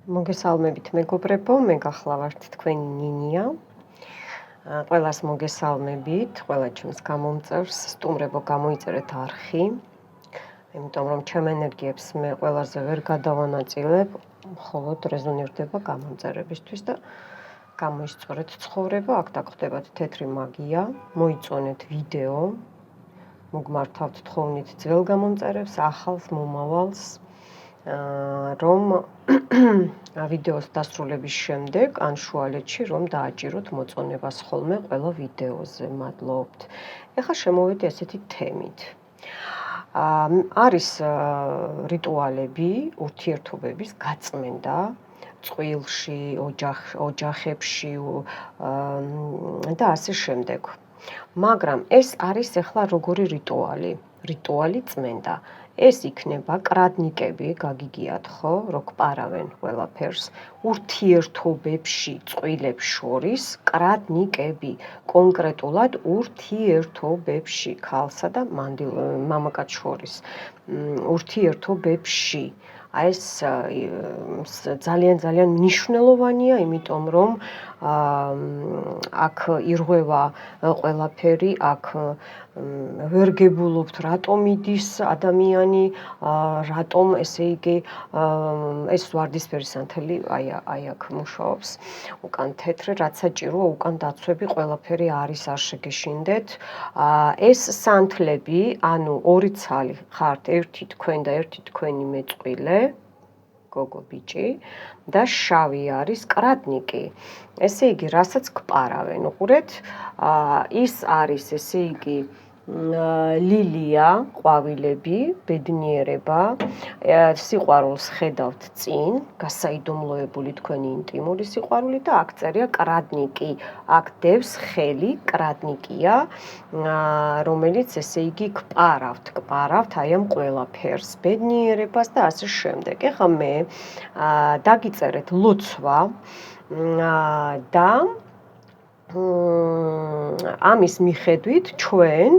მოგესალმებით მეგობრებო, მე გახლავართ თქვენი ნინია. ყველას მოგესალმებით, ყველა ჩემს გამომწერს, სტუმრებო გამოიწერეთ არხი, იმიტომ რომ ჩემ ენერგიებს მე ყველაზე ვერ გადავანაწილებ, მხოლოდ რეზონირდება გამომწერებისთვის და გამოისწორეთ ცხოვრება, აქ დაგხვდებათ თეთრი მაგია, მოიწონეთ ვიდეო, მოგმართავთ თხოვნით ძველ გამომწერებს, ახალს, მომავალს. რომ ვიდეოს დასრულების შემდეგ ან შუალედში რომ დააჭიროთ მოწონებას ხოლმე ყველა ვიდეოზე. მადლობთ. ეხლა შემოვედი ესეთი თემით. არის რიტუალები, ურთიერთობების გაწმენდა წყვილში, ოჯახებში და ასე შემდეგ. მაგრამ ეს არის ეხლა როგორი რიტუალი წმენდა. ეს იქნება კრადნიკები, გაგიგიათ ხო, რო გპარავენ ყველაფერს, ურთიერთობებში, წყვილებს შორის კრადნიკები, კონკრეტულად ურთიერთობებში, ქალსა და მამაკაც შორის, ურთიერთობებში. ეს ძალიან მნიშვნელოვანია, იმიტომ რომ აქ ირღვევა ყველაფერი, აქ ვერ გებულობთ რატომ იდის ადამიანი, რატომ ესე იგი ეს ვარდისფერი სანთელი აი აქ მუშაობს, უკან თეთრი, რაც საჭიროა, უკან დაცვები ყველაფერი არის, არ შეგეშინდეთ. ეს სანთლები, ანუ ორი ცალი ხართ, ერთი თქვენ და ერთი თქვენი მეწყვილე, გოგო ბიჭი და შავი არის კრადნიკი. ესე იგი, რასაც გპარავენ, უყურეთ, ის არის, ესე იგი, ლილია, ყვავილები, ბედნიერება, სიყვარულს ხედავთ წინ, გასაიდუმლოებული თქვენი ინტიმური სიყვარული და აქ წერია კრადნიკი. აქ დევს ხელი, კრადნიკია, რომელიც ესე იგი გპარავთ აი ამ ყველაფერს, ბედნიერებას და ასე შემდეგ. ეხლა მე დაგიწერეთ ლოცვა და ამის მიხედვით ჩვენ,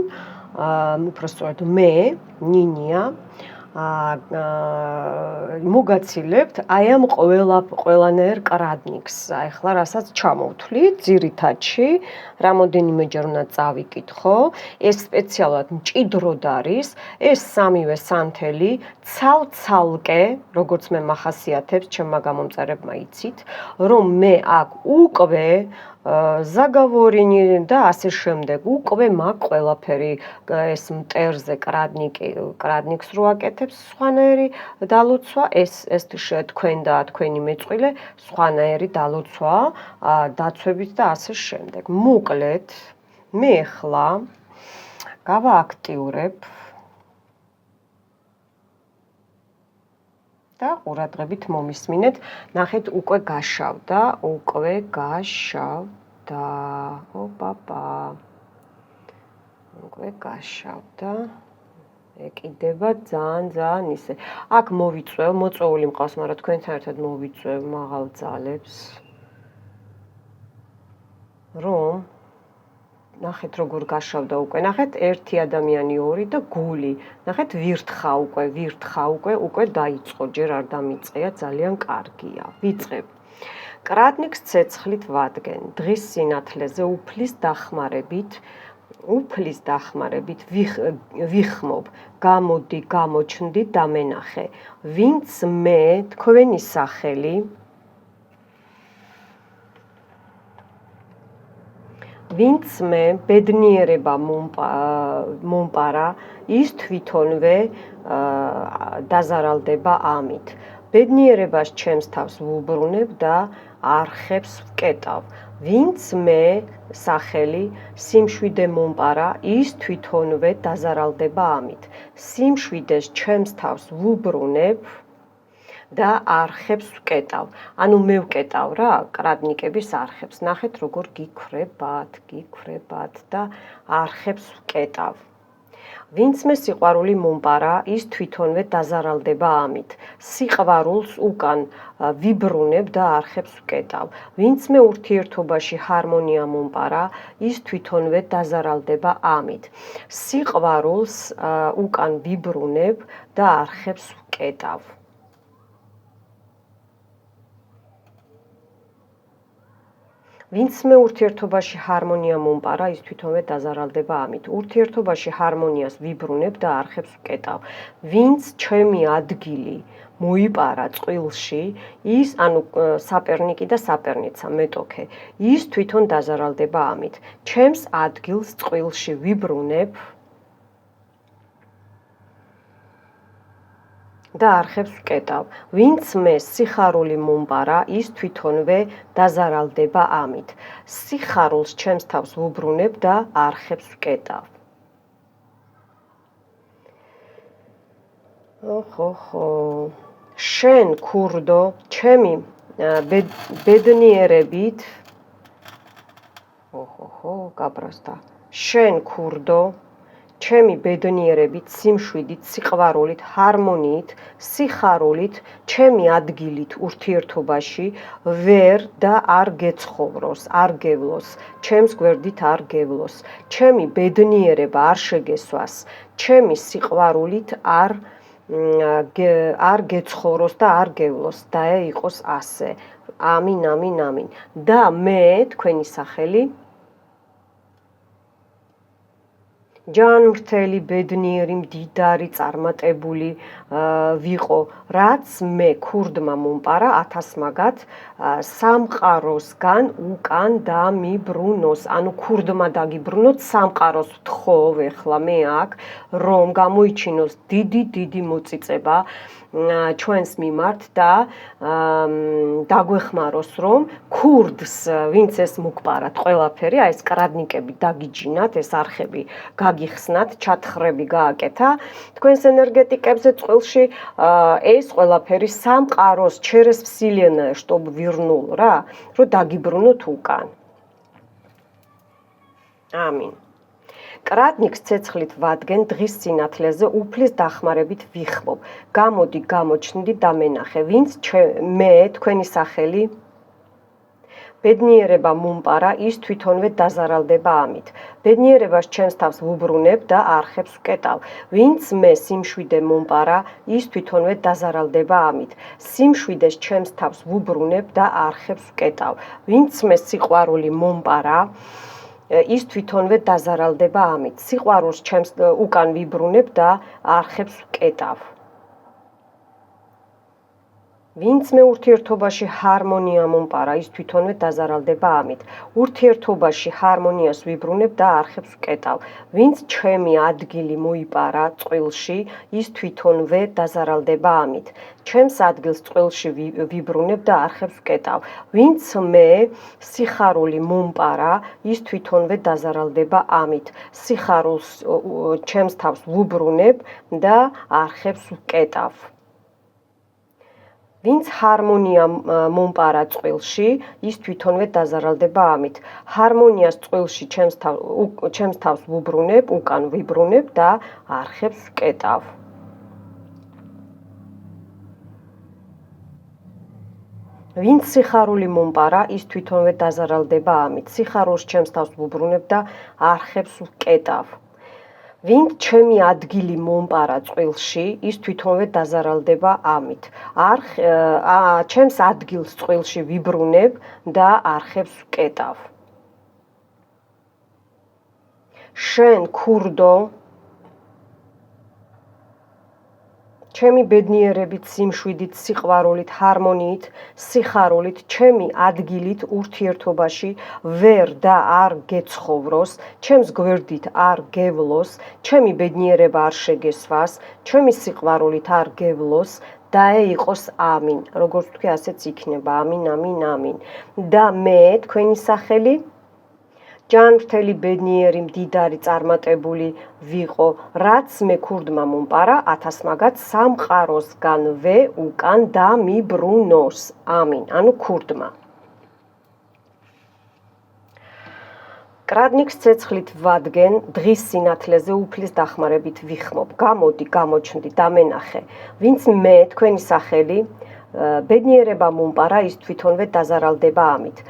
უпростოდ მე, ნინია, მოგაცილებთ აი ამ ყველანაირ კრადნიკს. ახლა რასაც ჩამოვთვლით ძირითადში, რამოდენიმეჯერ უნდა წავიკითხო, ეს სპეციალურად მჭიდროდ არის, ეს სამივე სანთელი ცალ-ცალკე, როგორც მე მახასიათებს, ჩემმა გამომწერებმა იცით, რომ მე აქ უკვე ზაგავორინი და ასე შემდეგ, უკვე მაგ ყველაფერი ეს მტერზე კრადნიკს რო აკეთებს, სხვანაირი დალოცვა, ეს თქვენ და თქვენი მეწყვილე, სხვანაირი დალოცვა, დაცვებით და ასე შემდეგ. მოკლედ, მე ახლა გავააქტიურებ და ყურადღებით მომისმინეთ, ნახეთ უკვე გაშავდა, უკვე გაშავდა, ეკიდება ძალიან ისე. აქ მოვიწვევ, მოწვეული მყავს, მაგრამ თქვენთან ერთად მოვიწვევ მაღალ ძალებს, რომ ნახეთ როგორ გაშავდა უკვე, ნახეთ ერთი ადამიანი, ორი და გული, ნახეთ ვირთხა უკვე დაიწყო, ჯერ არ დამიწყია, ძალიან კარგია. ვიწყებ. კრადნიკს ცეცხლით ვადგენ, დღის სინათლეზე უფლის დახმარებით ვიხმობ, გამოდი, გამოჩნდი, დამენახე, ვინც მე, თქვენი სახელი, ვინც მე ბედნიერება მომპარა, ის თვითონვე დაზარალდება ამით. ბედნიერებას ჩემს თავს ვუბრუნებ და არხებს ვკეტავ. ვინც მე სახელი სიმშვიდე მომპარა, ის თვითონვე დაზარალდება ამით. სიმშვიდეს ჩემს თავს ვუბრუნებ და არხებს ვკეტავ. ანუ მე ვკეტავ რა, კრადნიკების არხებს. ნახეთ როგორ გიქრებათ და არხებს ვკეტავ. ვინც მე სიყვარული მომპარა, ის თვითონვე დაზარალდება ამით. სიყვარულს უკან ვიბრუნებ და არხებს ვკეტავ. ვინც მე ურთიერთობაში ჰარმონია მომპარა, ის თვითონვე დაზარალდება ამით. სიყვარულს უკან ვიბრუნებ და არხებს ვკეტავ. ვინც მე ურთიერთობაში ჰარმონია მომპარა, ის თვითონვე დაზარალდება ამით. ურთიერთობაში ჰარმონიას ვიბრუნებ და არხებს ვკეტავ. ვინც ჩემი ადგილი მოიპარა წყვილში, ის ანუ საპერნიკი და საპერნიცა, მეტოქე, ის თვითონ დაზარალდება ამით. ჩემს ადგილს წყვილში ვიბრუნებ და არხებს ვკეტავ. ვინც მე სიხარული მომპარა, ის თვითონვე დაზარალდება ამით. სიხარულს ჩემს თავს ვუბრუნებ და არხებს ვკეტავ. ოხოხო. შენ ქურდო, ჩემი ბედნიერებით ოხოხო, გაბრასდა. შენ ქურდო, ჩემი ბედნიერებით, სიმშვიდით, სიყვარულით, ჰარმონიით, სიხარულით, ჩემი ადგილით ურთიერთობაში ვერ და არ გეცხოვროს, არ გევლოს, ჩემს გვერდით არ გევლოს, ჩემი ბედნიერება არ შეგესვას, ჩემი სიყვარულით არ გეცხოვროს და არ გევლოს და იყოს ასე. ამინ, ამინ, ამინ. და მე თქვენი სახელი ჯანმრთელი, ბედნიერი, მდიდარი, წარმატებული ვიყო, რაც მე ქურდმა მომპარა 1000 მაგათ სამყაროსგან უკან დამიბრუნოს. ანუ ქურდმა დაგიბრუნოთ სამყაროს ვთხოვ ეხლა მე აქ, რომ გამოიჩინოს დიდი მოწიწება ჩვენს მიმართ და დაგვეხმაროს, რომ ქურდს, ვინც ეს მოგპარათ ყველაფერი, აი ეს კრადნიკები დაგიჯინათ, ეს არხები გაგიხსნათ, ჩათხრები გააკეთა თქვენს ენერგეტიკებზე წყვილში, ეს ყველაფერი სამყაროს через вселенная, чтобы вернул რა, რომ დაგიბრუნოთ უკან. ამინ. კრადნიკს ცეცხლით ვადგენ, დღის სინათლეზე უფლის დახმარებით ვიხმობ. გამოდი, გამოჩნდი და მენახე, ვინც მე თქვენი სახელი ბედნიერება მომპარა, ის თვითონვე დაზარალდება ამით. ბედნიერებას ჩემს თავს ვუბრუნებ და არხებს ვკეტავ. ვინც მე სიმშვიდე მომპარა, ის თვითონვე დაზარალდება ამით. სიმშვიდეს ჩემს თავს ვუბრუნებ და არხებს ვკეტავ. ვინც მე სიყვარული მომპარა, ის თვითონვე დაზარალდება ამით. სიყვარულს ჩემს უკან ვიბრუნებ და არხებს ვკეტავ. ვინც მე ურთიერთობაში ჰარმონია მომპარა, ის თვითონვე დაზარალდება ამით. ურთიერთობაში ჰარმონიას ვიბრუნებ და არხებს ვკეტავ. ვინც ჩემი ადგილი მოიპარა წყვილში, ის თვითონვე დაზარალდება ამით. ჩემს ადგილს წყვილში ვიბრუნებ და არხებს ვკეტავ. ვინც მე სიხარული მომპარა, ის თვითონვე დაზარალდება ამით. სიხარულს ჩემს თავს ვუბრუნებ და არხებს ვკეტავ. ვინც ჰარმონია მომპარა წყვილში, ის თვითონვე დაზარალდება ამით. ჰარმონიას წყვილში ჩემს თავს ვუბრუნებ, უკან ვიბრუნებ და არხებს ვკეტავ. ვინც სიხარული მომპარა, ის თვითონვე დაზარალდება ამით. სიხარულს ჩემს თავს ვუბრუნებ და არხებს ვკეტავ. ვინც ჩემი ადგილი მომპარა წყვილში, ის თვითონვე დაზარალდება ამით. ჩემს ადგილს წყვილში ვიბრუნებ და არხებს ვკეტავ. შენ ქურდო, ჩემი ბედნიერებით, სიმშვიდით, სიყვარულით, ჰარმონიით, სიხარულით, ჩემი ადგილით ურთიერთობაში ვერ და არ გეცხოვროს, ჩემს გვერდით არ გევლოს, ჩემი ბედნიერება არ შეგესვას, ჩემი სიყვარულით არ გევლოს და იყოს ამინ. როგორც თქვი, ასეც იქნება. ამინ, ამინ, ამინ. და მე თქვენი სახელი ჯანმრთელი, ბედნიერი, მდიდარი, წარმატებული ვიყო, რაც მე ქურდმა მომპარა 1000 მაგათ სამყაროსგანვე უკან დამიბრუნოს. ამინ. ანუ ქურდმა. კრადნიკს ცეცხლით ვადგენ, დღის სინათლეზე უფლის დახმარებით ვიხმობ. გამოდი, გამოჩნდი და მენახე, ვინც მე თქვენი სახელი ბედნიერება მომპარა, ის თვითონვე დაზარალდება ამით.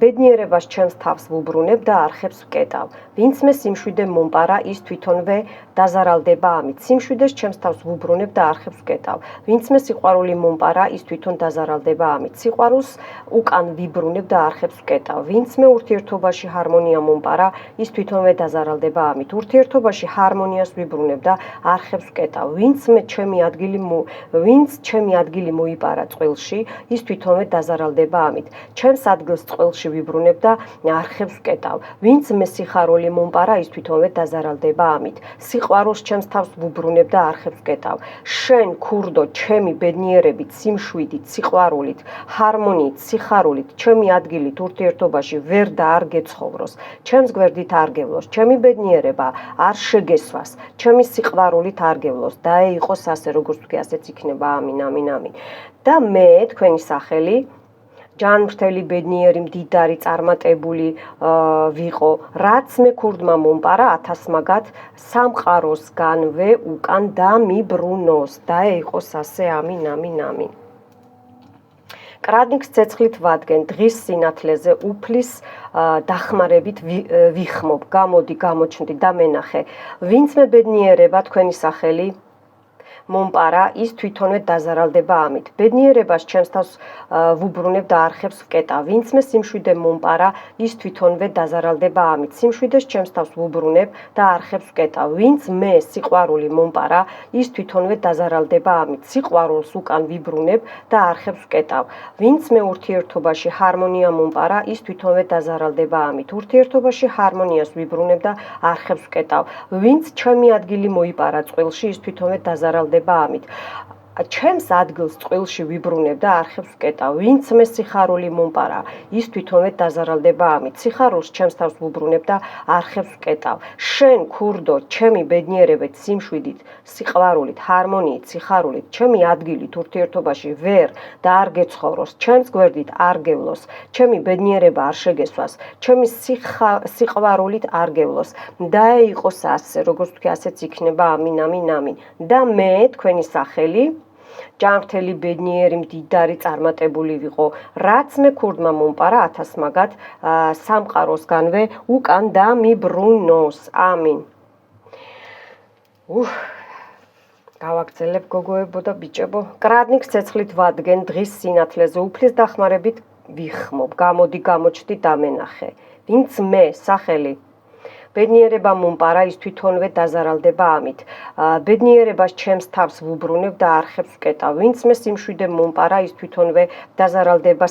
ბედნიერებას ჩემს თავს ვუბრუნებ და არხებს ვკეტავ. ვინც მე სიმშვიდე მომპარა, ის თვითონვე დაზარალდება ამით. სიმშვიდეს ჩემს თავს ვუბრუნებ და არხებს ვკეტავ. ვინცმე სიყვარული მომპარა, ის თვითონ დაზარალდება ამით. სიყვარულს უკან ვიბრუნებ და არხებს ვკეტავ. ვინცმე ურთიერთობაში ჰარმონია მომპარა, ის თვითონვე დაზარალდება ამით. ურთიერთობაში ჰარმონიას ვიბრუნებ და არხებს ვკეტავ. ვინც ჩემი ადგილი მოიპარა წყვილში, ის თვითონვე დაზარალდება ამით. ჩემს ადგილს წყვილში ვიბრუნებ და არხებს ვკეტავ. ვინც მე სიხარული მომპარა, ის თვითონვე დაზარალდება ამით. სიყვარულს ჩემს თავს ვუბრუნებ და არხებს ვკეტავ. შენ ქურდო, ჩემი ბედნიერებით, სიმშვიდით, სიყვარულით, ჰარმონიით, სიხარულით, ჩემი ადგილით ურთიერთობაში ვერ და არ გეცხოვროს. ჩემს გვერდით არ გევლოს, ჩემი ბედნიერება არ შეგესვას, ჩემი სიყვარულით არ გევლოს. დაეიყოს ასე, როგორც თქვი, ასეც იქნება. ამინ, ამინ, ამინ. და მე თქვენი სახელი ჯანმრთელი, ბედნიერი, მდიდარი, წარმატებული ვიყო, რაც მე ქურდმა მომპარა 1000 მაგათ სამყაროსგანვე უკან დამიბრუნოს. დაეიყოს ასე. ამინ, ამინ, ამინ. კრადნიკს ცეცხლით ვადგენ, დღის სინათლეზე უფლის დახმარებით ვიხმობ. გამოდი, გამოჩნდი და მენახე. ვინც მე ბედნიერება თქვენი სახელი მომპარა, ის თვითონვე დაზარალდება ამით. ბედნიერებას ჩემს თავს ვუბრუნებ და არხებს ვკეტავ. ვინც მე სიმშვიდე მომპარა, ის თვითონვე დაზარალდება ამით. სიმშვიდეს ჩემს თავს ვუბრუნებ და არხებს ვკეტავ. ვინც მე სიყვარული მომპარა, ის თვითონვე დაზარალდება ამით. სიყვარულს უკან ვიბრუნებ და არხებს ვკეტავ. ვინც მე ურთიერთობაში ჰარმონია მომპარა, ის თვითონვე დაზარალდება ამით. ურთიერთობაში ჰარმონიას ვიბრუნებ და არხებს ვკეტავ. ვინც ჩემი ადგილი მოიპარა წყვილში, ის თვითონვე დაზარალდება ამით. ჩემს ადგილს წყვილში ვიბრუნებ და არხებს ვკეტავ. ვინც მე სიხარული მომპარა, ის თვითონვე დაზარალდება ამით. სიხარულს ჩემს თავს ვუბრუნებ და არხებს ვკეტავ. შენ ქურდო, ჩემი ბედნიერებით, სიმშვიდით, სიყვარულით, ჰარმონიით, სიხარულით, ჩემი ადგილით ურთიერთობაში ვერ და არ გეცხოვროს, ჩემს გვერდით არ გევლოს, ჩემი ბედნიერება არ შეგესვას, ჩემი სიყვარულით არ გევლოს. დაეიყოს ასე, როგორც თქვი, ასეც იქნება. ამინ, ამინ, ამინ. და მე თქვენი სახელი ჯანმრთელი, ბედნიერი, მდიდარი, წარმატებული ვიყო, რაც მე ქურდმა მომპარა 1000 მაგათ სამყაროსგანვე უკან დამიბრუნოს. ამინ. გავაგრძელებ გოგოებო და ბიჭებო. კრადნიკს ცეცხლით ვადგენ, დღის სინათლეზე უფლის დახმარებით ვიხმობ. გამოდი, გამოჩნდი და მენახე. ვინც მე სახელი ბედნიერება მომპარა, ის თვითონვე დაზარალდება ამით. ბედნიერებას ჩემს თავს ვუბრუნებ და არხებს ვკეტავ. ვინც მე სიმშვიდე მომპარა, ის თვითონვე დაზარალდება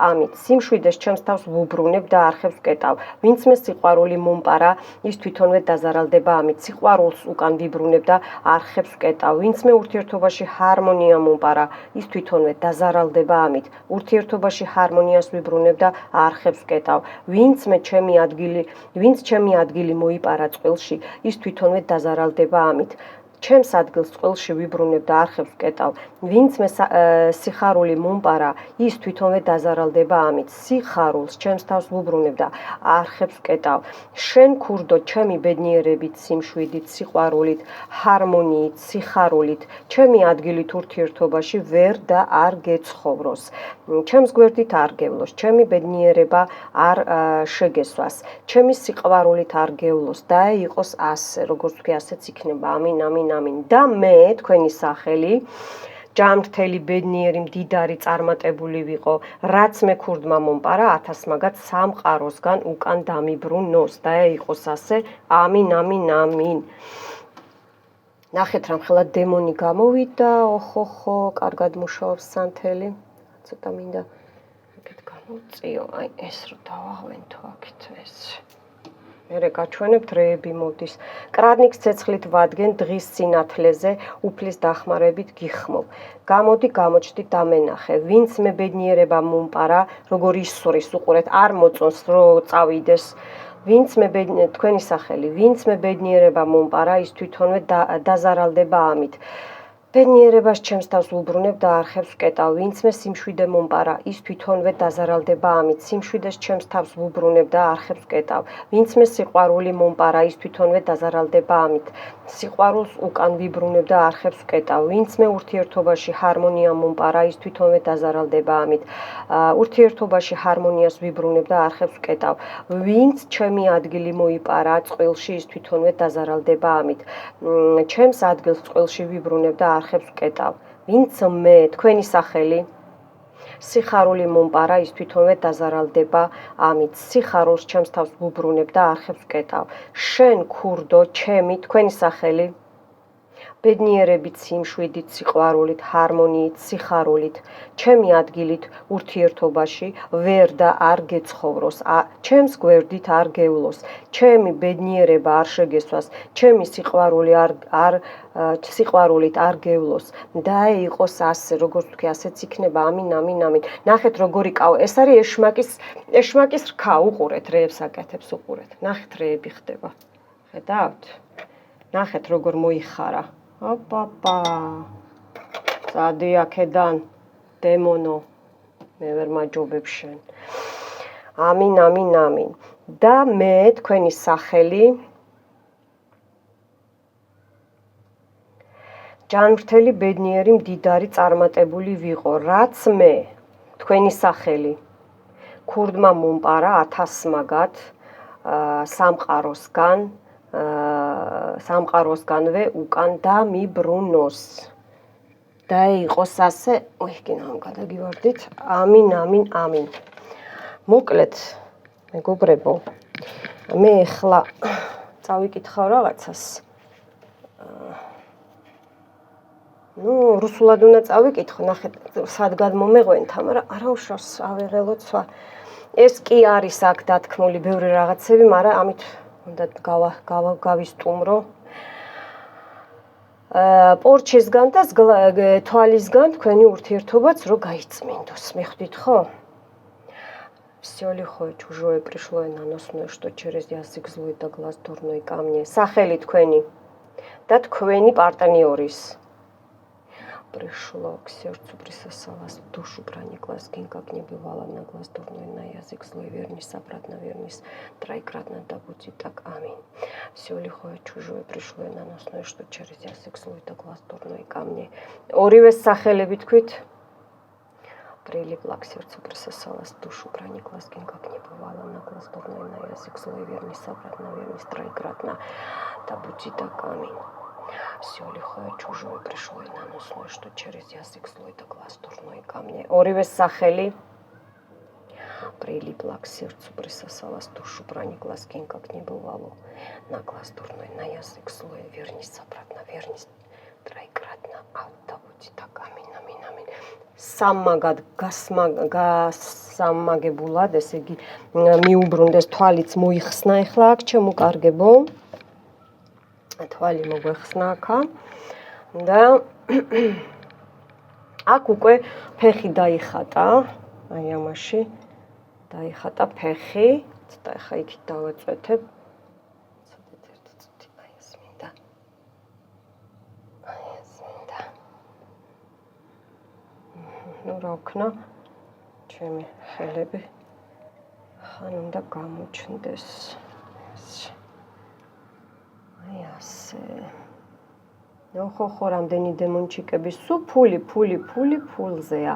ამით. სიმშვიდეს ჩემს თავს ვუბრუნებ და არხებს ვკეტავ. ვინც მე სიყვარული მომპარა, ის თვითონვე დაზარალდება ამით. სიყვარულს უკან ვიბრუნებ და არხებს ვკეტავ. ვინც მე ურთიერთობაში ჰარმონია მომპარა, ის თვითონვე დაზარალდება ამით. ურთიერთობაში ჰარმონიას ვიბრუნებ და არხებს ვკეტავ. ვინც ჩემი ადგილი მოიპარა წყვილში, ის თვითონვე დაზარალდება ამით. ჩემს ადგილს წყვილში ვიბრუნებ და არხებს ვკეტავ. ვინც მე სიხარული მომპარა, ის თვითონვე დაზარალდება ამით. სიხარულს ჩემს თავს ვუბრუნებ და არხებს ვკეტავ. შენ ქურდო, ჩემი ბედნიერებით, სიმშვიდით, სიყვარულით, ჰარმონიით, სიხარულით, ჩემი ადგილით ურთიერთობაში ვერ და არ გეცხოვროს. ჩემს გვერდით არ გევლოს, ჩემი ბედნიერება არ შეგესვას, ჩემი სიყვარულით არ გევლოს. დაეიყოს ასე, როგორც თქვი, ასეც იქნება. ამინ, ამინ, ამინ. და მე თქვენი სახელი ჯანმრთელი, ბედნიერი, მდიდარი, წარმატებული ვიყო, რაც მე ქურდმა მომპარა 1000 მაგათ სამყაროსგან უკან დამიბრუნოს. დაეიყოს ასე. ამინ, ამინ, ამინ. ნახეთ, რამხელა დემონი გამოვიდა. ოხოხო, კარგად მუშაობს სანთელი. ცოტა მინდა ეგეთ გამოვწიო. აი ეს რო დავაღვენთო აქეთ ეს. მერე გაჩვენებთ, რეები მოდის. კრადნიკს ცეცხლით ვადგენ, დღის სინათლეზე უფლის დახმარებით გიხმობ. გამოდი, გამოჩნდი და მენახე. ვინც მე ბედნიერება მომპარა, როგორ ისურის უყურეთ, არ მოწონს რო წავიდეს. ვინც მე თქვენი სახელი, ვინც მე ბედნიერება მომპარა, ის თვითონვე დაზარალდება ამით. ბედნიერებას ჩემს თავს უბრუნებ და არხებს ვკეტავ, ვინც მე სიმშვიდე მომპარა, ის თვითონვე დაზარალდება ამით. სიმშვიდეს ჩემს თავს ვუბრუნებ და არხებს ვკეტავ, ვინც მე სიყვარული მომპარა, ის თვითონვე დაზარალდება ამით. სიყვარულს უკან ვიბრუნებ და არხებს ვკეტავ, ვინც მე ურთიერთობაში ჰარმონია მომპარა, ის თვითონვე დაზარალდება ამით. ურთიერთობაში ჰარმონიას ვიბრუნებ და არხებს ვკეტავ, ვინც ჩემი ადგილი მოიპარა წყვილში, ის თვითონვე დაზარალდება ამით. ჩემს ადგილს წყვილში ვიბრუნებ და არხებს ვკეტავ, ვინც მე თქვენი სახელი სიხარული მომპარა, ის თვითონვე დაზარალდება ამით. სიხარულს ჩემს თავს ვუბრუნებ და არხებს ვკეტავ, შენ ქურდო ჩემი თქვენი სახელი ბედნიერებით, სიმშვიდით, სიყვარულით, ჰარმონიით, სიხარულით, ჩემი ადგილით ურთიერთობაში ვერ და არ გეცხოვროს, ჩემს გვერდით არ გევლოს, ჩემი ბედნიერება არ შეგესვას, ჩემი სიყვარულით არ გევლოს და იყოს ასე, როგორც თქვი, ასეც იქნება. ამინ, ამინ, ამინ. ნახეთ როგორი კავა, ეს არის ეშმაკის რქა, უყურეთ, რეებს აკეთებს, უყურეთ. ნახეთ რეები ხდება. ხედავთ? ნახეთ როგორ მოიხარა. ოპაპა, წადი აქედან, დემონო, მე ვერ მაჯობებ შენ. ამინ, ამინ, ამინ. და მე თქვენი სახელი ჯანმრთელი, ბედნიერი, მდიდარი, წარმატებული ვიყო, რაც მე თქვენი სახელი ქურდმა მომპარა 1000 მაგათ სამყაროსგანვე უკან და მიბრუნოს და იყოს ასე. ოიქკინამ გადაგივარდით. ამინ, ამინ, ამინ. მოკლედ, მეგობრებო, მე ახლა წავიკითხავ რაღაცას. რუსულად უნდა წავიკითხო, ნახეთ, სად გადმომეღვენთა, მაგრამ არა უშავს ავეღელოთ სვა. ეს კი არის აქ დათქმული ბევრი რაღაცები, მაგრამ ამით უნდა გავისტუმრო. პორჩისგან და თვალისგან თქვენი ურთიერთობაც რო გაიწმინდოს, მიხვდით ხო? Все лихое чужое пришло и наносное, что через язык злой да глаз дурной ко мне. სახელი თქვენი და თქვენი партнёрис. Пришло к сердцу, присосалась, в душу прониклась, кинь, как не бывало, на глаз дурной, на язык злой, вернись, обратно вернись, троекратно да будет так, аминь. Все лихое чужое пришло и наносное, что через язык злой да глаз дурной ко мне. ორივე სახელები თქვით. Прилипла к сердцу, присосалась, в душу прониклась, кинь, как не бывало, на глаз дурной, на язык злой, вернись, обратно вернись, троекратно да будет так, аминь. Все лихое чужое пришло и наносное, что через язык злой да глаз дурной ко мне. ორივე სახელი прилипла к сердцу, присосалась, в душу прониклась, кинь, как не бывало, на глаз дурной, на язык злой, вернись, обратно вернись, троекратно да будет так, аминь, аминь, аминь. სამმაგად გასამაგებულად, ესე იგი მიუბრუნდეს, თვალიც მოიხსნა ახლა აქ ჩემო კარგებო. თვალი მოგვეხსნა აქა და აქ უკვე ფეხი დაიხატა, აი ამაში დაიხატა ფეხი, ცოტა ახლა იქით დავაწვეთებ. ცოტა ერთი წუთი, აი ეს მინდა. აი ეს მინდა. ნუ რა ვქნა, ჩემი ხელები ხან უნდა გამოჩნდეს. აი ასე. ხო, რამდენი დემონჩიკები, სულ ფულზეა.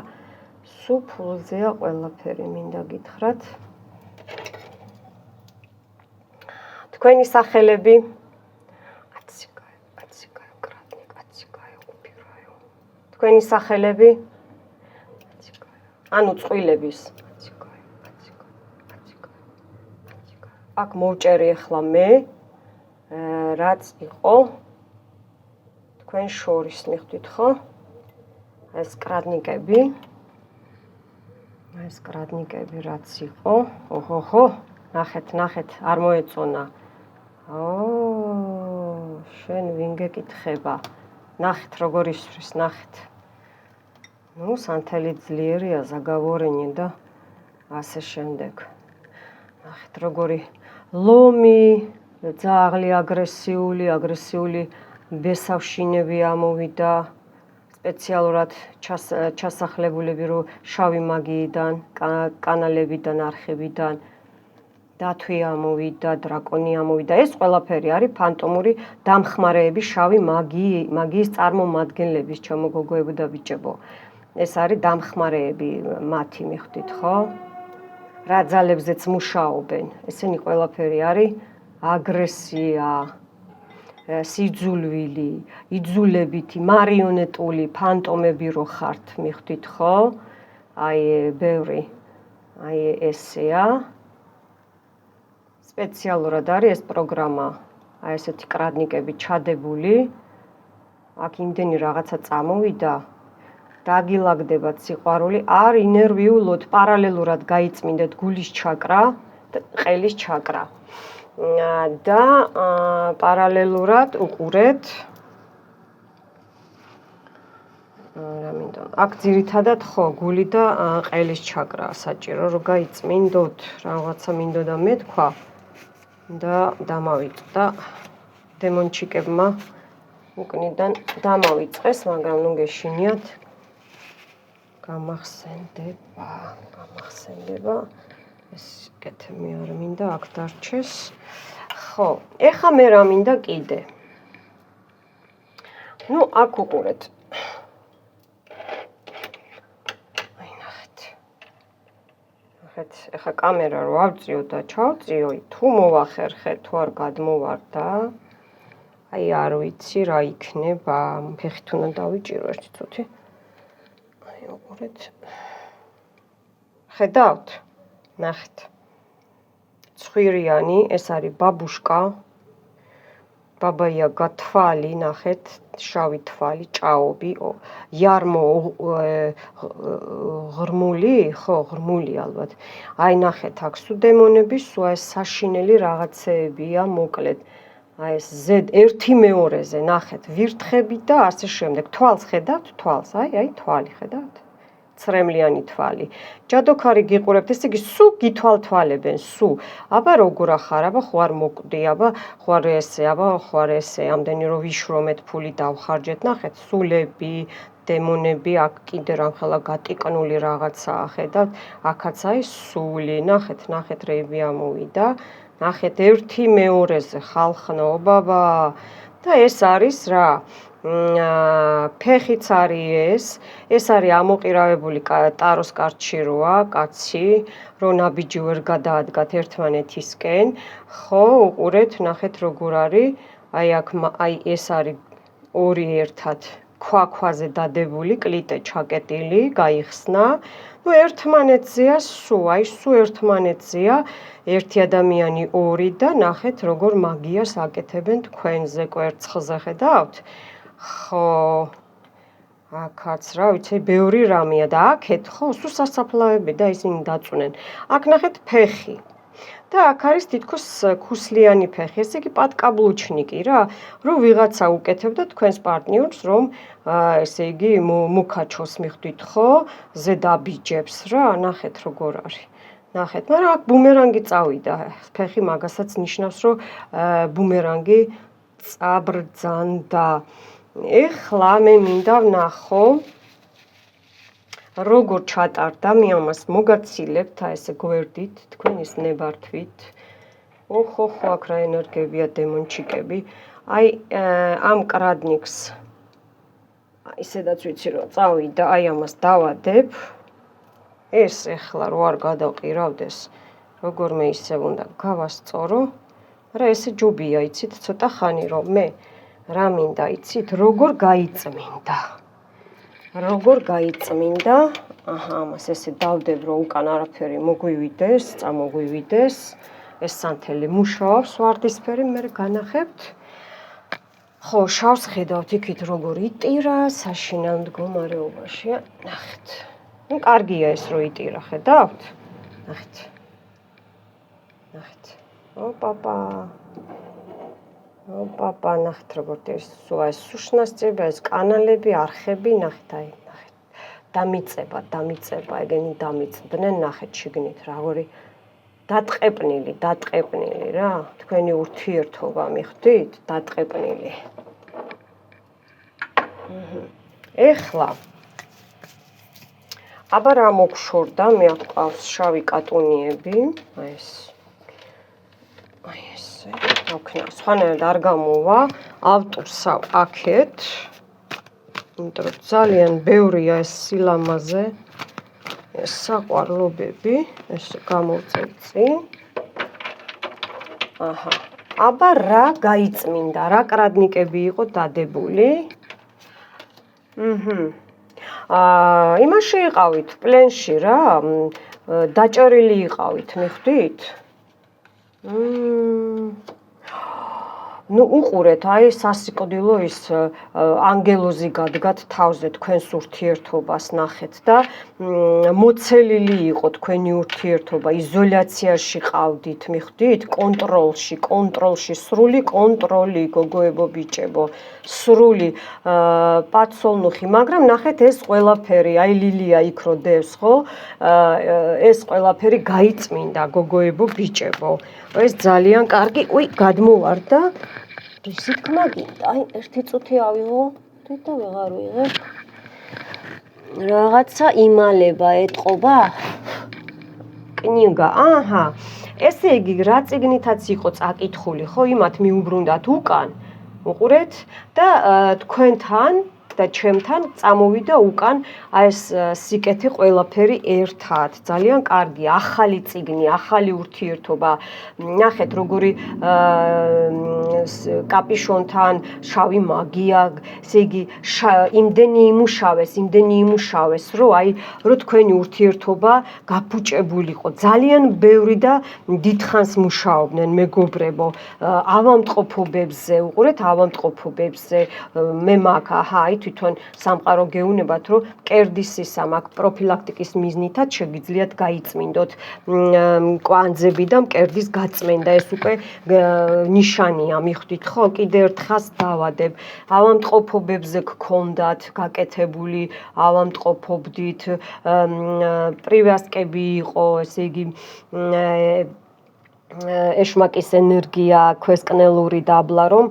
სულ ფულზეა ყველაფერი, მინდა გითხრათ. თქვენი სახელები თქვენი სახელები ანუ წყვილების აქ მოვჭერი ახლა მე რაც იყო თქვენ შორის, მიხვდით ხო? ეს კრადნიკები რაც იყო. ოჰო, ნახეთ, არ მოეწონა. შენ ვინ გეკითხება? ნახეთ როგორ ისვრის, ნახეთ. ნუ სანთელი ძლიერია, ზაგավորენი და ასე შემდეგ. ნახეთ როგორი ლომი, ძაღლი აგრესიული ბესავშინები ამოვიდა, სპეციალურად ჩასახლებულები რო შავი მაგიიდან, კანალებიდან, არხებიდან დათვი ამოვიდა, დრაკონი ამოვიდა. ეს ყველაფერი არის ფანტომური დამხმარეები შავი მაგიის წარმომადგენლების, ჩემო გოგოებო და ბიჭებო. ეს არის დამხმარეები მათი, მიხვდით ხო? რა ძალებზეც მუშაობენ. ესენი ყველაფერი არის აგრესია, სიძულვილი, იძულებითი, მარიონეტული ფანტომები რო ხართ, მიხვდით ხო? აი ბევრი, აი ესეა. სპეციალურად არის ეს პროგრამა, აი ესეთი კრადნიკები ჩადებული. აქ იმდენი რაღაცა წამოვიდა, დაგილაგდებათ სიყვარული, არ ინერვიულოთ, პარალელურად გაიწმინდეთ გულის ჩაკრა, ყელის ჩაკრა. და პარალელურად უყურეთ. რა მინდა? აქ ძირითადად ხო, გული და ყელის ჩაკრა საჭირო, რომ გაიწმინდოთ, რაღაცა მინდოდა მეთქვა. და დამავიწყდა დემონჩიკებმა უკნიდან დამავიწყეს, მაგრამ ნუ გეშინიათ. გამახსენდება. ეს კეთე მე არ მინდა აქ დარჩეს. ხო, ეხა მე რა მინდა კიდე. ნუ აქ უყურეთ. აი ნახეთ. ეხა კამერა რო ავწიო და ჩავწიო, თუ მოვახერხე, თუ არ გადმოვარდა. აი არ ვიცი რა იქნება, ფეხით უნდა დავიჭირო ერთი წუთი. აი უყურეთ. ხედავთ? ნახეთ. ცხვირიანი, ეს არის ბაბუშკა. ბაბაიაგა თვალი, ნახეთ, შავი თვალი, ჭაობი, იარმო ღრმული, ხო, ღრმული ალბათ. აი ნახეთ, აქ სუ დემონები, სუ ეს საშინელი რაღაცეებია, მოკლედ. აი ეს ზედ ერთი მეორეზე, ნახეთ, ვირთხები და ასე შემდეგ. თვალს ხედავთ? თვალს, აი, თვალი ხედავთ? ცრემლიანი თვალი. ჯადოქარი გიყურებთ, ესე იგი სუ გითვალთვალებენ, სუ. აბა როგორ ახარ, აბა ხო არ მოკვდი, აბა ხო არ ესე, ამდენი რომ ვიშრომეთ, ფული დავხარჯეთ, ნახეთ, სულები, დემონები, აქ კიდე რამხელა გატიკნული რაღაცაა, ხედავთ? აქაც აი სული, ნახეთ, რეები ამოვიდა. ნახეთ, ერთი მეორეზე ხალხნო, ბაბა. და ეს არის რა? ფეხიც არის ეს არის ამოყირავებული ტაროს კარტში როა, კაცი, რო ნაბიჯი ვერ გადაადგათ ერთმანეთისკენ. ხო, უყურეთ, ნახეთ როგორ არის. აი ეს არის ორი ერთად ქვაზე დადებული, კლიტე ჩაკეტილი, გაიხსნა. ნუ ერთმანეთზეა სუ ერთმანეთზეა, ერთი ადამიანი ორი და ნახეთ როგორ მაგიას აკეთებენ თქვენზე კვერცხზე, ხედავთ? ხო, აქაც რა ვიცი, ბევრი რამეა და აქეთ ხო, სუ სასაფლავები და ისინი დაწუნენ. აქ ნახეთ ფეხი. და აქ არის თითქოს ქუსლიანი ფეხი, ესე იგი პატკაბლუჩნიკი რა, რომ ვიღაცა უკეთებდა თქვენს პარტნიორს, რომ ესე იგი მოკაჩოს, მიხვდით ხო, ზედაბიჯებს რა, ნახეთ როგორ არის. ნახეთ, მაგრამ აქ ბუმერანგი წავიდა, ფეხი მაგასაც ნიშნავს, რომ ბუმერანგი წაბრძანდა. ეხლა მე მინდა ვნახო როგორ ჩატარდა, მე ამას მოგაცილებთ, ესე გვერდით, თქვენის ნებართვით. ოხო, აქ რა ენერგებია, დემონჩიკები. აი ამ კრადნიკს ისედაც ვიცი რომ წავიდა, აი ამას დავადებ. ეს ეხლა რო არ გადავყირავდეს, როგორ მე ისევ უნდა გავასწორო. რა ესე ჯობია, იცით, ცოტა ხანი რომ მე რა მინდა, იცით, როგორ გაიწმინდა. აჰა, ამას ესე დავდებ, რომ უკან არაფერი მოგვივიდეს, წამოგვივიდეს. ეს სანთელი მუშაობს, ვარდისფერი, მე განახებთ. ხო, შავს ხედავთ იქით როგორ იტირა, საშინელ მდგომარეობაშია. ნახეთ. ნუ კარგია ეს რო იტირა, ხედავთ? ნახეთ. ოპაპა, ნახეთ როგორ ეს სუშნასწება, ეს კანალები, არხები, ნახეთ, აი, ნახეთ. დამიწება, ეგენი დამიწდნენ, ნახეთ შიგნით როგორი დატყეპნილი რა, თქვენი ურთიერთობა მიხვდით, დატყეპნილი. ეხლა აბა რა მოგშორდა, მე აყავს შავი კატონიები, აი ესე, დავქნა, სხვანაირად არ გამოვა, ავტურს აქეთ, იმიტომ რომ ძალიან ბევრია ეს სილამაზე, ეს საყვარლობები, ესე გამოვწევ წინ. აჰა, აბა რა გაიწმინდა, რა კრადნიკები იყო დადებული? იმაში იყავით, პლენში რა, დაჭერილი იყავით, მიხვდით? ნუ უყურეთ, აი სასიკვდილო ის ანგელოზი გადგათ თავზე თქვენს ურთიერთობას ნახეთ და მოცელილი იყო თქვენი ურთიერთობა, იზოლაციაში ყავდით, მიხვდით? კონტროლში, სრული კონტროლი, გოგოებო, ბიჭებო, სრული პაცოლნუხი, მაგრამ ნახეთ ეს ყველაფერი, აი ლილია იქ რო დევს, ხო? ეს ყველაფერი გაიწმინდა, გოგოებო, ბიჭებო. ეს ძალიან კარგი, გადმოვარდა. რისკმა გინდა, აი ერთი წუთი ავიღო და ვეღარ ვიღებ. რაღაცა იმალება ეტყობა. კნიგა, აჰა. ესე იგი, რა წიგნითაც იყო წაკითხული, ხო, იმათ მიუბრუნდათ უკან. უყურეთ და თქვენთან და ჩემთან წამოვიდა უკან აი ეს სიკეთე ყველაფერი ერთად. ძალიან კარგი, ახალი წიგნი, ახალი ურთიერთობა. ნახეთ როგორი კაპიშონთან შავი მაგია, ესე იგი იმდენი იმუშავეს, რომ აი რომ თქვენი ურთიერთობა გაფუჭებულიყო. ძალიან ბევრი და დიდხანს მუშაობდნენ მეგობრებო. ავამტყოფობებზე, უყურეთ, ავამტყოფობებზე მე მაგ, აჰა, აი თვითონ სამყარო გეუნებათ, რომ მკერდის ისა მაგ პროფილაქტიკის მიზნითაც შეგიძლიათ გაიწმინდოთ კვანძები და მკერდის გაწმენდა. ეს უკვე ნიშანია, მიხვდით ხო? კიდე ერთხელს დავადებ. ავამტყოფობებზე გქონდათ გაკეთებული, ავამტყოფობდით, პრივიასკები იყო, ესე იგი ეშმაკის ენერგია, ქვესკნელური დაბლა, რომ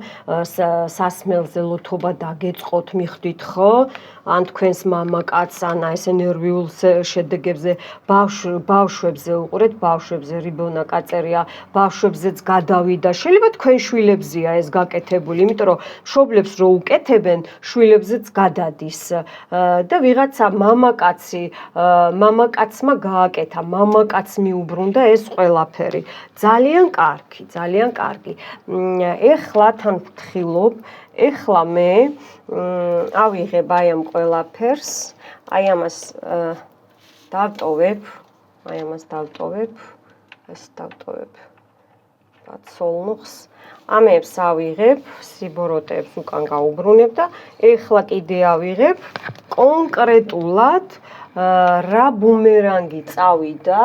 სასმელზე ლოთობა დაგეწყოთ, მიხვდით ხო? ან თქვენს მამაკაცს, ან ეს ნერვიულ შედეგებზე, ბავშვებზე, უყურეთ, ბავშვებზე რიბონა კაწერია, ბავშვებზეც გადავიდა. შეიძლება თქვენ შვილებზეა ეს გაკეთებული, იმიტომ რომ მშობლებს რო უკეთებენ, შვილებზეც გადადის. და ვიღაცა მამაკაცმა გააკეთა, მამაკაც მიუბრუნდა ეს ყველაფერი. ძალიან კარგი. ეხლა თან ვთხილობ, ეხლა მე ავიღებ აი ამ ყველაფერს, აი ამას დავტოვებ, ეს დავტოვებ პაცოლნუხს, ამებს ავიღებ, სიბოროტეებს უკან გაუბრუნებ და ეხლა კიდე ავიღებ კონკრეტულად რა ბუმერანგი წავიდა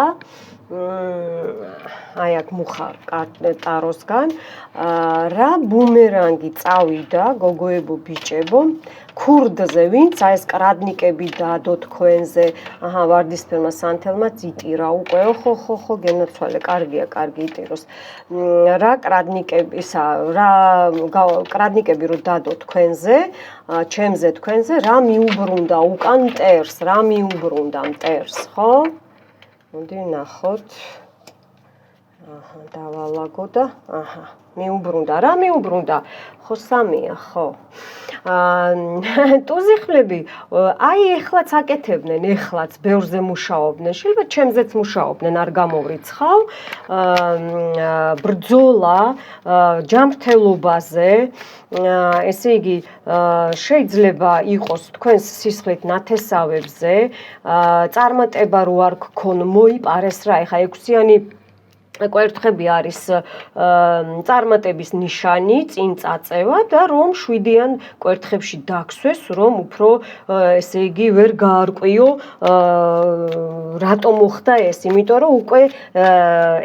აი აქ მუხა ტაროსგან რა ბუმერანგი წავიდა გოგოებო ბიჭებო ქურდზე ვინც აი ეს კრადნიკები დადო თქვენზე აჰა ვარდისფერმა სანთელმა წიტირა უკვე ხო გენაცვალე კარგია კარგი იტიროს რა კრადნიკებისა რა კრადნიკები რო დადო თქვენზე ჩემზე თქვენზე რა მიუბრუნდა უკან მტერს რა მიუბრუნდა მტერს ხო მოდი ნახოთ აჰა დავალაგო და აჰა მიუბრუნდა რა მიუბრუნდა ხო სამია ხო ტუზიხლები აი ეხლაც აკეთებდნენ ეხლაც ბევრზე მუშაობდნენ შეიძლება ჩემზეც მუშაობდნენ არ გამოვრიცხავ ბრძოლა ჯანმრთელობაზე ესე იგი შეიძლება იყოს თქვენს სისხლით ნათესავებზე წარმატება რო არ გქონ მოიპარეს რა ეხა 6-იანი კვერთხები არის წარმატების ნიშანი, წინ წაწევა და რომ 7-იან კვერთხებში დაგსვეს, რომ უფრო ესე იგი ვერ გაარკვიო რატომ მოხდა ეს? იმიტომ რომ უკვე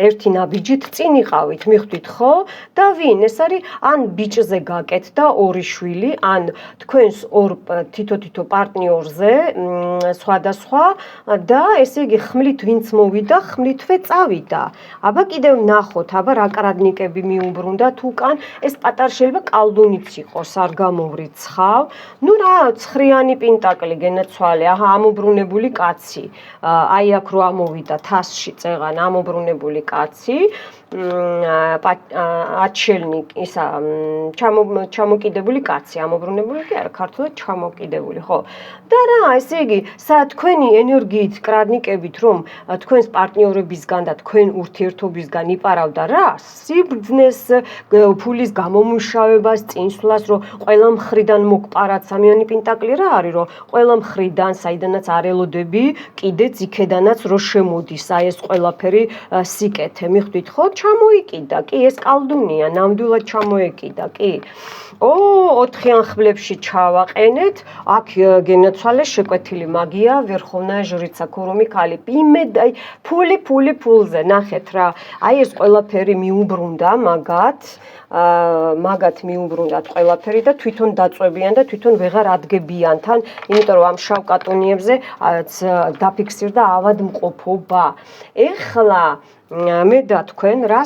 ერთი ნაბიჯით წინ იყავით, მიხვდით ხო? და ვინ? ეს არის ან ბიჭზე გაკეთდა ორი შვილი, ან თქვენს ორ თითო პარტნიორზე სხვადასხვა და ესე იგი ხმლით ვინც მოვიდა, ხმლითვე წავიდა. აბა კიდევ ნახოთ, აბა რა კრადნიკები მიუბრუნდათ უკან, ეს პატარ შეიძლება კალდუნიც იყოს, არ გამოვრიცხავ. ნუ რა, ცხრიანი პენტაკლი გენაცვალე, აჰა, ამობრუნებული კაცი. აი აქ რო ამოვიდა თასში წეღან ამობრუნებული კაცი. აჩელნიკ ისა ჩამოკიდებული კაცი ამობრუნებული კი არა ქართულად ჩამოკიდებული ხო და რა ესე იგი თქვენი ენერგიით კრადნიკებით რომ თქვენს პარტნიორებისგან და თქვენ ურთიერთობისგან იპარავდა რა სიბრძნეს ფულის გამომუშავებას წინსვლას რომ ყველა მხრიდან მოგპარათ სამიანი პენტაკლი რა არის რომ ყველა მხრიდან საიდანაც არ ელოდები კიდეც იქედანაც რო შემოდის აი ეს ყველაფერი სიკეთე მიხვდით ხო ჩამოიკიდა კი ეს კალდუნია ნამდვილად ჩამოეკიდა კი 4-იან ხმლებში ჩავაყენეთ აქ გენაცვალე შეკვეთილი მაგია ვერხოვნა ჟრიცა ქურუმი ქალი იმედ აი ფულზე ნახეთ რა აი ეს ყველაფერი მიუბრუნდა მაგათ მიუბრუნდათ ყველაფერი და თვითონ დაწვევიან და თვითონ ვეღარ ადგებიან თან იმიტომ რომ ამ შავ კატონიებზე დაფიქსირდა ავადმყოფობა ეხლა მე და თქვენ რა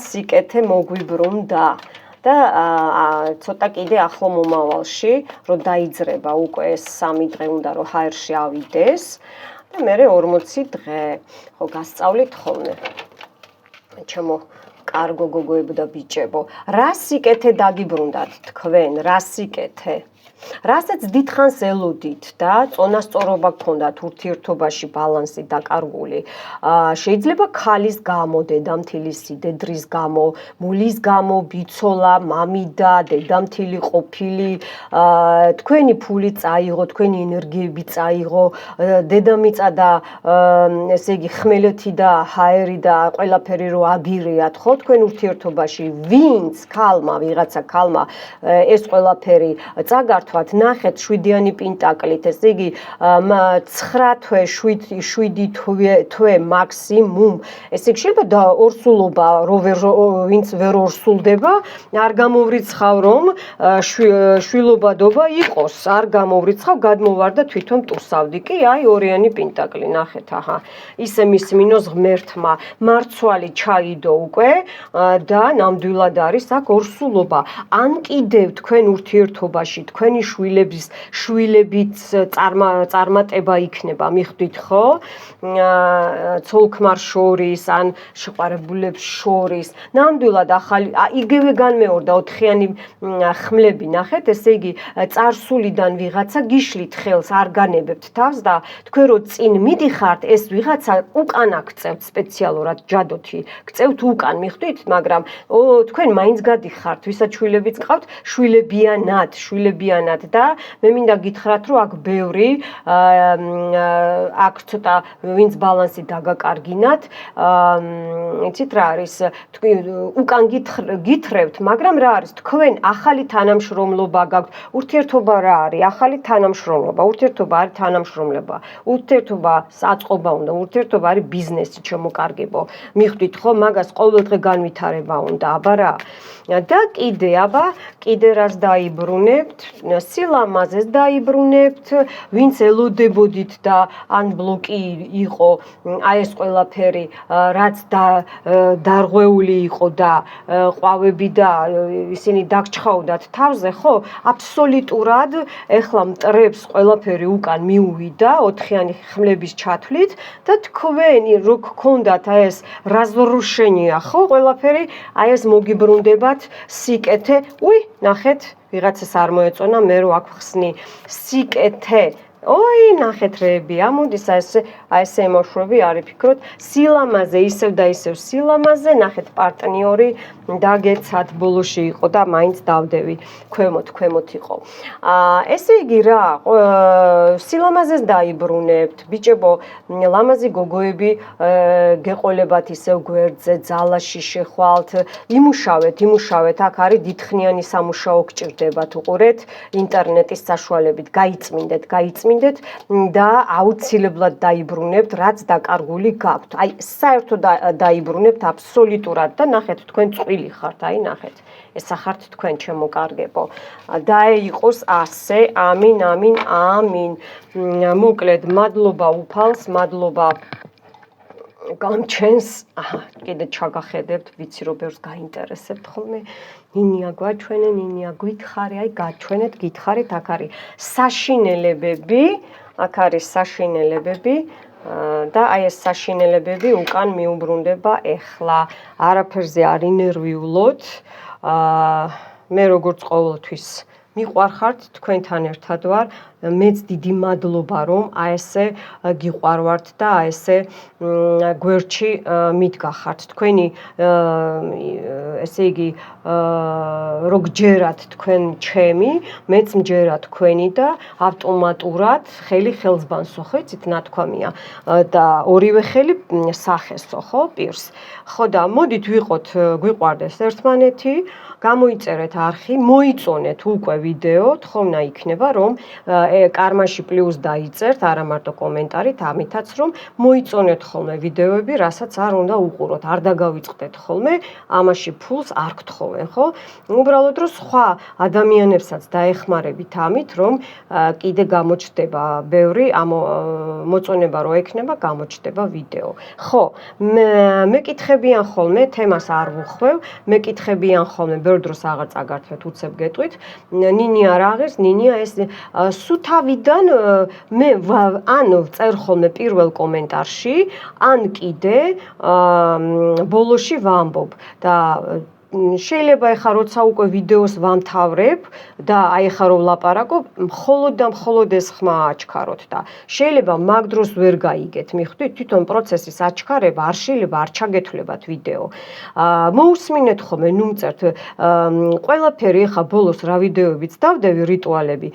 სიკეთე მოგვიბრუნდა და ცოტა კიდე ახლო მომავალში რომ დაიძრება უკვე ეს 3 დღე უნდა რომ ჰაერში ავიდეს და მე 40 დღე ხო გასწავლით ხოლმე ჩემო კარგო გოგოებო და ბიჭებო რა სიკეთე დაგიბრუნდათ თქვენ რა სიკეთე რასაც დიდხანს ელოდით და წონასწორობა გქონდათ ურთიერთობაში ბალანსი დაკარგული შეიძლება ქალის გამო დედამთილის სიდედრის გამო მულის გამო ბიცოლა მამიდა დედამთილი ყოფილი თქვენი ფული წაიღო თქვენი ენერგიები წაიღო დედამიწა და ესე იგი ხმელეთი და ჰაერი და ყველაფერი რო აგირიათ ხო თქვენ ურთიერთობაში ვინც ქალმა ვიღაცა ქალმა ეს ყველაფერი წაგართვათ ნახეთ 7-იანი პენტაკლით ესე იგი 9 თვე 7 თვე მაქსიმუმ ესე იგი შეიძლება ორსულობა ვინც ვერ ორსულდება არ გამოვრიცხავ რომ შვილობადობა იყოს არ გამოვრიცხავ გადმოვარდა თვითონ ტურსავდი კი აი 2-იანი პენტაკლი ნახეთ აჰა ისე მისმინოს ღმერთმა მარცვალი ჩაიდო უკვე და ნამდვილად არის აქ ორსულობა ან კიდევ თქვენ ურთიერთობაში თქვენი შვილებით წარმატება იქნება მიხვდით ხო ცოლ-ქმარ შორის ან შეყვარებულებს შორის ნამდვილად ახალი იგივე განმეორდა 4-იანი ხმლები ნახეთ ესე იგი წარსულიდან ვიღაცა გიშლით ხელს არ განებებთ თავს და თქვენ რო წინ მიდიხართ ეს ვიღაცა უკან აქწევთ სპეციალურად ჯადოთი გწევთ უკან მიხვდით მაგრამ თქვენ მაინც გადიხართ ვისაც შვილებიც ყავთ შვილებიანად და მე მინდა გითხრათ რომ აქ ბევრი აქ ცოტა ვინც ბალანსი დაგაკარგინათ იცით რა არის უკან გითხრევთ მაგრამ რა არის თქვენ ახალი თანამშრომლობა გაქვთ ურთიერთობა რა არის ახალი თანამშრომლობა ურთიერთობა არის თანამშრომლობა ურთიერთობა საწყობა უნდა ურთიერთობა არის ბიზნესი ჩამოკარგებო მიხვდით ხო მაგას ყოველდღე განვითარება უნდა აბა რა და კიდე რას დაიბრუნებთ სილამაზეს დაიბრუნებთ ვინც ელოდებოდით და ან ბლოკი იყო აი ეს ყველაფერი რაც დარღვეული იყო და ყვავები და ისინი დაგჩხაუდათ თავზე ხო აბსოლუტურად ეხლა მტრებს ყველაფერი უკან მიუვიდა 4-იანი ხმლების ჩათვლით და თქვენი რო გქონდათ აი ეს разрушение ხო ყველაფერი აი ეს მოგიბრუნდებათ სიკეთე ნახეთ ვიღაცას არ მოეწონა მე რო აქ ხსნი სიკეთე ნახეთ რეები ამოდის აი ესე ემოშვრები არის ფიქრობთ სილამაზე ისევ და ისევ სილამაზე ნახეთ პარტნიორი დაგეცათ ბოლოში იყო და მაინც დავდევი ქვემოთ იყო ესე იგი რა სილამაზეს დაიბრუნებთ ბიჭებო ლამაზი გოგოები გეყოლებათ ისევ გვერდზე ძალაში შეხვალთ იმუშავეთ აქ არის დიდხნიანი სამუშაო გჭირდებათ უყურეთ ინტერნეტის საშუალებით გაიწმინდეთ გაწმინდეთ და აუცილებლად დაიბრუნებთ, რაც დაკარგული გაქვთ. აი, საერთოდ დაიბრუნებთ აბსოლუტურად და ნახეთ, თქვენ წვილი ხართ, აი, ნახეთ. ესა ხართ თქვენ ჩემო კარგებო. დაეიყოს ასე, ამინ, ამინ, ამინ. მოკლედ, მადლობა უფალს, მადლობა გამჩენს. კიდე ჩაგახედებთ, ვიცი რომ ბევრს გაინტერესებთ ხოლმე. ნინია გვაჩვენე, ნინია გითხარი, აი გაჩვენეთ, გითხარით, აქ არის საშინელებები, აქ არის საშინელებები და აი ეს საშინელებები უკან მიუბრუნდება ეხლა. არაფერზე არ ინერვიულოთ. მე როგორც ყოველთვის მიყვარხართ, თქვენთან ერთად ვარ. მეც დიდი მადლობა რომ აი ესე გიყვარვართ და აი ესე გვერდში მიდგახართ. თქვენი ესე იგი რო გჯერათ თქვენ ჩემი, მეც მჯერა თქვენი და ავტომატურად ხელი ხელს ბანსო, ხო იცით ნათქვამია და ორივე ხელი სახესო, ხო პირს. ხო და მოდით ვიყოთ გვიყვარდეს ერთმანეთი, გამოიწერეთ არხი, მოიწონეთ უკვე ვიდეო, თხოვნა იქნება რომ კარმაში პლუს დაიწერთ, არა მარტო კომენტარით, ამითაც რომ მოიწონეთ ხოლმე ვიდეოები, რასაც არ უნდა უყუროთ, არ დაგავიწყდეთ ხოლმე, ამაში ფულს არ გთხოვენ, ხო? უბრალოდ რომ სხვა ადამიანებსაც დაეხმარებით ამით, რომ კიდე გამოჩნდება ბევრი მოწონება რო ექნება, გამოჩნდება ვიდეო. ხო, მეკითხებიან ხოლმე, თემას არ ვუხვევ, მეკითხებიან ხოლმე, ბევრ დროს აღარ წაგართვეთ, უცებ გეტყვით. ნინია რა აღერს, ნინია ეს თავიდან მე ან წერ ხოლმე პირველ კომენტარში, ან კიდე ბოლოში ვამბობ და შეიძლება ეხლა როცა უკვე ვიდეოს ვამთავრებ და აი ეხლა რომ ვლაპარაკობ, მხოლოდ და მხოლოდ ეს ხმა აჩქაროთ და შეიძლება მაგ დროს ვერ გაიგეთ, მიხვდით, თვითონ პროცესის აჩქარება არ შეიძლება არ ჩაგეთვლებათ ვიდეო. მოусმინეთ ხოლმე, ნუ მწერთ ყველაფერი ეხლა ბოლოს რა ვიდეოებიც დავდევი რიტუალები,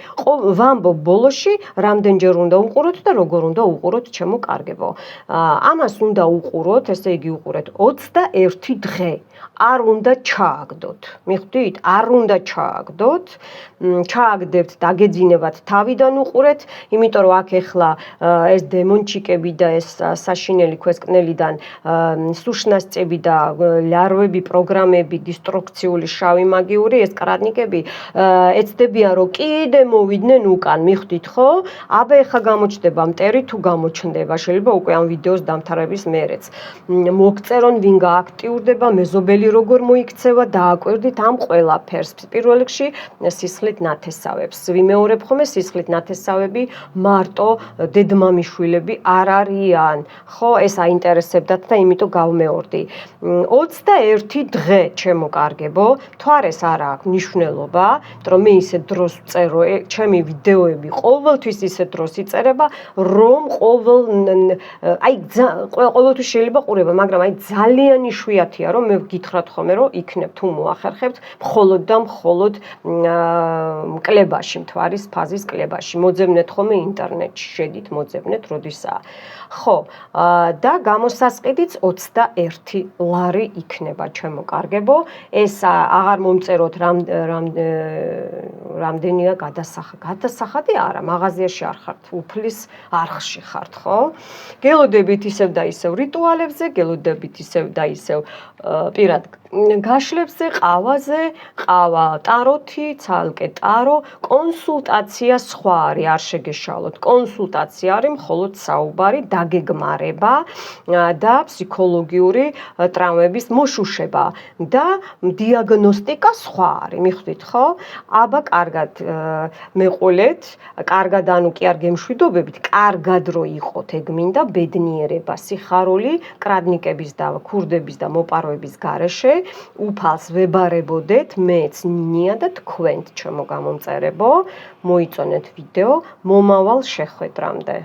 ვამბობ ბოლოში რამდენჯერ უნდა უყუროთ და როგორ უნდა უყუროთ ჩემო კარგებო. ამას უნდა უყუროთ, ესე იგი უყურეთ 21 დღე. არ უნდა ჩააგდოთ. მიხვდით? არ უნდა ჩააგდოთ. ჩააგდებთ, დაგეძინებათ, თავიდან უყურეთ, იმიტომ რომ აქ ეხლა ეს დემონჩიკები და ეს საშინელი ქვესკნელიდან სუშნასწები და ლარვები, პროგრამები, დისტრუქციული შავი მაგიური, ეს კრადნიკები ეცდებიან რომ კიდე მოვიდნენ უკან, მიხვდით ხო? აბა ეხლა გამოჩნდება მტერი თუ გამოჩნდება, შეიძლება უკვე ამ ვიდეოს დამთავრების მერეც. მოგწერონ ვინ გააქტიურდება, მეზობელი როგორ მოიქცევა, დააკვირდით ამ ყველაფერს. პირველ რიგში სისხლით ნათესავებს. ვიმეორებ ხოლმე სისხლით ნათესავები მარტო დედმამიშვილები არ არიან. ხო, ეს აინტერესებდათ და იმიტომ გავმეორდი. 21 დღე, ჩემო კარგებო, თვარეს არ აქვს მნიშვნელობა, რომ მე ისე დროს ვწერო, ჩემი ვიდეოები ყოველთვის ისე დროს იწერება, რომ ყოველთვის შეიძლება ყურება, მაგრამ აი ძალიან იშვიათია, რომ მე გითხრათ ხოლმე, რომ იქნებ თუ მოახერხებთ, მხოლოდ და მხოლოდ კლებაში, მთვარის ფაზის კლებაში. მოძებნეთ ხოლმე ინტერნეტში, შედით, მოძებნეთ, როდისაა. ხო, და გამოსასყიდიც 21 ლარი იქნება, ჩემო კარგებო. ეს აღარ მომწეროთ რამდენია გადასახადი არა, მაღაზიაში არ ხართ, უფლის არხში ხართ, ხო? გელოდებით ისევ და ისევ რიტუალებზე, გელოდებით ისევ და ისევ პირად გაშლებზე, ყავაზე, ყავა ტაროთი, ცალკე ტარო, კონსულტაცია სხვა არის, არ შეგეშალოთ. კონსულტაცია არის მხოლოდ საუბარი, დაგეგმარება და ფსიქოლოგიური ტრავმების მოშუშება და დიაგნოსტიკა სხვა არის, მიხვდით ხო? აბა კარგად მეყოლეთ, კარგად ანუ კი არ გემშვიდობებით, კარგად რო იყოთ, ეგ მინდა ბედნიერება, სიხარული, კრადნიკების და ქურდების და მოპარვების გარეშე, უფალს ვებარებოდეთ, მეც ნინია და თქვენთ, ჩემო გამომწერებო, მოიწონეთ ვიდეო, მომავალ შეხვედრამდე.